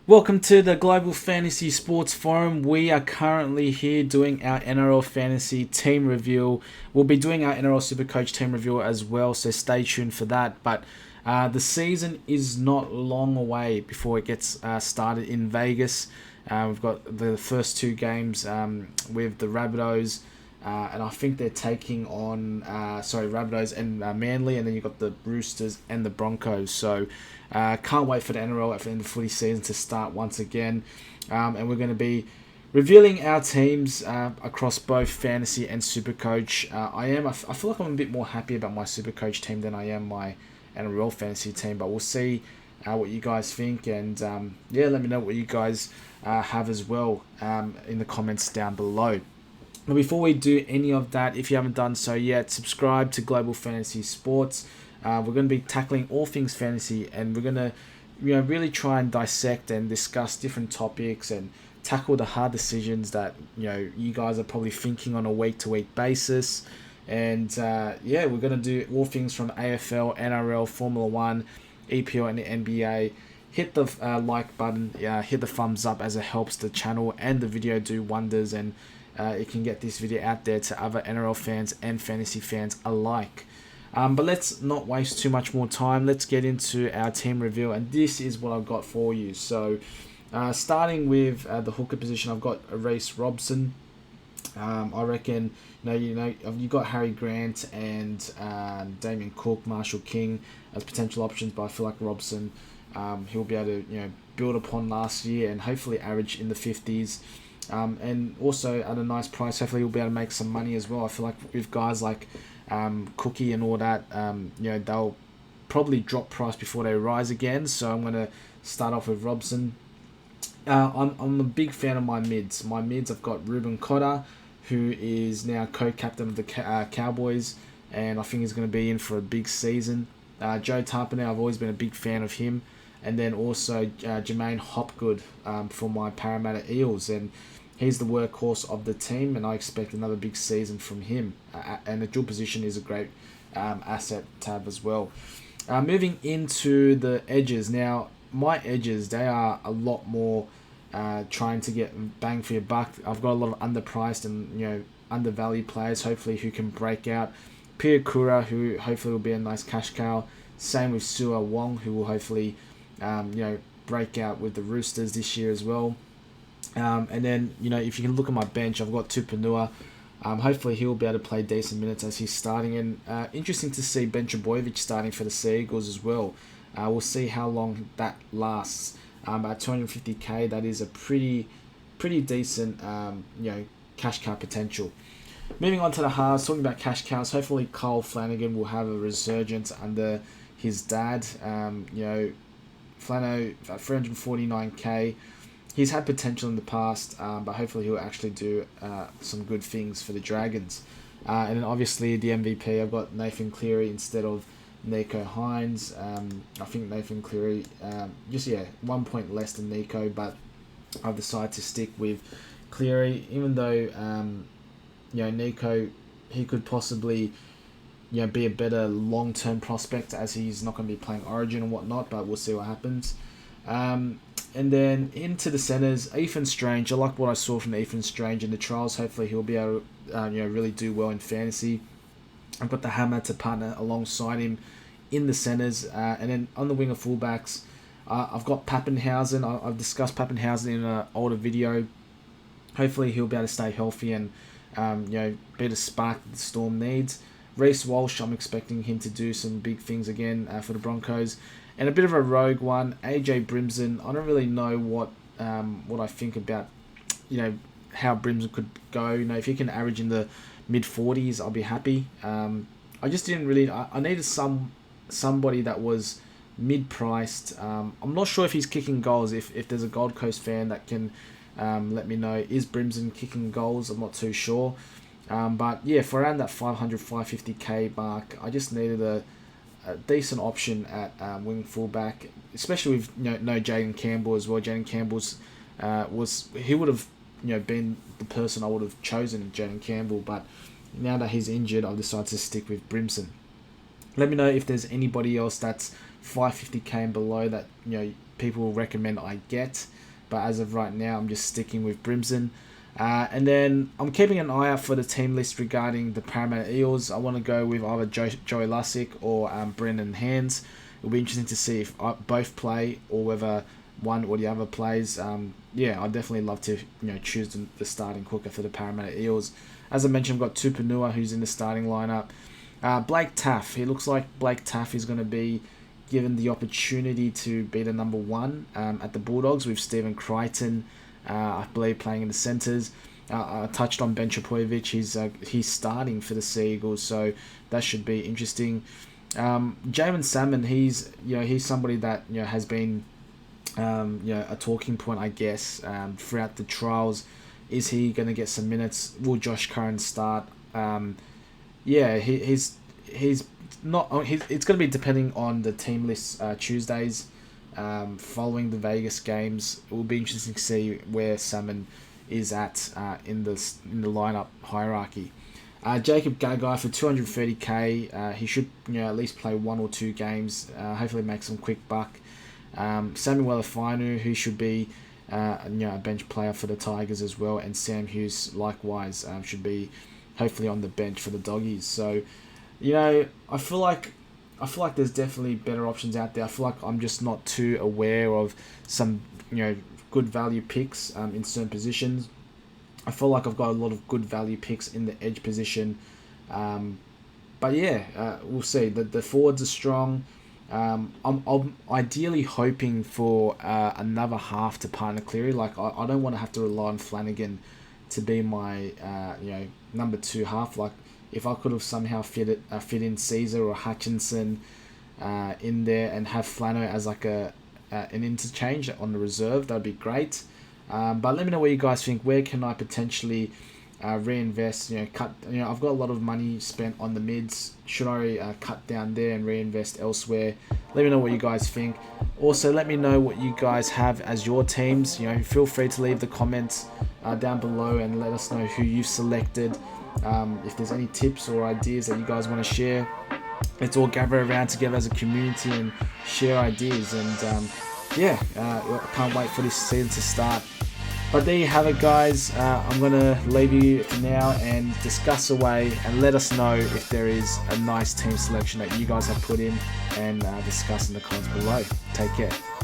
Welcome to the Global Fantasy Sports Forum. We are currently here doing our NRL Fantasy team review. We'll be doing our NRL Supercoach team review as well, so stay tuned for that. But the season is not long away before it gets started in Vegas. We've got the first two games with the Rabbitohs, and I think they're taking on Rabbitohs and Manly, and then you've got the Roosters and the Broncos. So can't wait for the NRL at the end of the footy season to start once again, and we're going to be revealing our teams across both fantasy and Supercoach. I feel like I'm a bit more happy about my Supercoach team than I am my NRL fantasy team, but we'll see what you guys think, and let me know what you guys have as well in the comments down below. But before we do any of that, if you haven't done so yet, subscribe to Global Fantasy Sports. We're going to be tackling all things fantasy, and we're going to really try and dissect and discuss different topics and tackle the hard decisions that you guys are probably thinking on a week-to-week basis. And we're going to do all things from AFL, NRL, Formula 1, EPL and the NBA. Hit the like button, hit the thumbs up, as it helps the channel and the video do wonders, and it can get this video out there to other NRL fans and fantasy fans alike. But let's not waste too much more time. Let's get into our team review, and this is what I've got for you. So starting with the hooker position, I've got Reece Robson. I reckon you've got Harry Grant and Damien Cook, Marshall King as potential options, but I feel like Robson, he'll be able to build upon last year and hopefully average in the 50s. And also at a nice price, hopefully he'll be able to make some money as well. I feel like with guys like Cookie and all that, they'll probably drop price before they rise again. So I'm going to start off with Robson. I'm a big fan of my mids. My mids, I've got Ruben Cotter, who is now co-captain of the Cowboys, and I think he's going to be in for a big season. Joe Tarpany, I've always been a big fan of him. And then also Jermaine Hopgood for my Parramatta Eels, and he's the workhorse of the team, and I expect another big season from him. And the dual position is a great asset to have as well. Moving into the edges. Now, my edges, they are a lot more trying to get bang for your buck. I've got a lot of underpriced and undervalued players, hopefully, who can break out. Pia Kura, who hopefully will be a nice cash cow. Same with Sua Wong, who will hopefully break out with the Roosters this year as well. And then, if you can look at my bench, I've got Tupanua. Hopefully he'll be able to play decent minutes as he's starting. And interesting to see Ben Trbojevic starting for the Sea Eagles as well. We'll see how long that lasts. At 250k, that is a pretty decent, cash cow potential. Moving on to the halves, talking about cash cows, hopefully Kyle Flanagan will have a resurgence under his dad. Flano at 349k. He's had potential in the past, but hopefully he'll actually do some good things for the Dragons. And then obviously the MVP, I've got Nathan Cleary instead of Nico Hines. I think Nathan Cleary, 1 point less than Nico, but I've decided to stick with Cleary, even though Nico, he could possibly be a better long-term prospect as he's not going to be playing Origin and whatnot, but we'll see what happens. And then into the centres, Ethan Strange. I like what I saw from Ethan Strange in the trials. Hopefully he'll be able to really do well in fantasy. I've got the Hammer to partner alongside him in the centres. And then on the wing of fullbacks, I've got Pappenhausen. I've discussed Pappenhausen in an older video. Hopefully he'll be able to stay healthy and be the spark that the Storm needs. Reece Walsh, I'm expecting him to do some big things again for the Broncos. And a bit of a rogue one, AJ Brimson. I don't really know what I think about, how Brimson could go. If he can average in the mid-40s, I'll be happy. I just didn't really... I needed somebody that was mid-priced. I'm not sure if he's kicking goals. If there's a Gold Coast fan that can let me know, is Brimson kicking goals? I'm not too sure. But yeah, for around that 500, 550k mark, I just needed a decent option at wing fullback, especially with no Jaden Campbell as well. Jaden Campbell's he would have been the person I would have chosen, Jaden Campbell, but now that he's injured, I've decided to stick with Brimson. Let me know if there's anybody else that's 550k and below that people will recommend I get. But as of right now, I'm just sticking with Brimson. And then I'm keeping an eye out for the team list regarding the Parramatta Eels. I want to go with either Joey Lussick or Brendan Hands. It'll be interesting to see if both play or whether one or the other plays. I'd definitely love to choose the starting hooker for the Parramatta Eels. As I mentioned, I've got Tupanua, who's in the starting lineup. Blake Taff. He looks like Blake Taff is going to be given the opportunity to be the number one at the Bulldogs with Stephen Crichton, I believe, playing in the centres. I touched on Ben Chapoyevich. He's starting for the Sea Eagles, so that should be interesting. Jamin Salmon, he's somebody that has been a talking point, I guess, throughout the trials. Is he going to get some minutes? Will Josh Curran start? He's not. It's going to be depending on the team list Tuesdays. Following the Vegas games, it will be interesting to see where Salmon is at in the lineup hierarchy. Jacob Gagai for 230k. He should at least play 1 or 2 games. Hopefully make some quick buck. Samuel Afinu, who should be a bench player for the Tigers as well, and Sam Hughes likewise should be hopefully on the bench for the Doggies. So, I feel like there's definitely better options out there. I feel like I'm just not too aware of some good value picks in certain positions. I feel like I've got a lot of good value picks in the edge position. We'll see. The forwards are strong. I'm ideally hoping for another half to partner Cleary. Like I don't want to have to rely on Flanagan to be my number 2 half. Like if I could have somehow fit in Caesar or Hutchinson in there and have Flano as like an interchange on the reserve, that'd be great. But let me know what you guys think. Where can I potentially reinvest? I've got a lot of money spent on the mids. Should I cut down there and reinvest elsewhere? Let me know what you guys think. Also, let me know what you guys have as your teams. Feel free to leave the comments down below and let us know who you've selected. If there's any tips or ideas that you guys want to share, let's all gather around together as a community and share ideas. And I can't wait for this season to start. But there you have it, guys. I'm going to leave you for now and discuss away and let us know if there is a nice team selection that you guys have put in, and discuss in the comments below. Take care.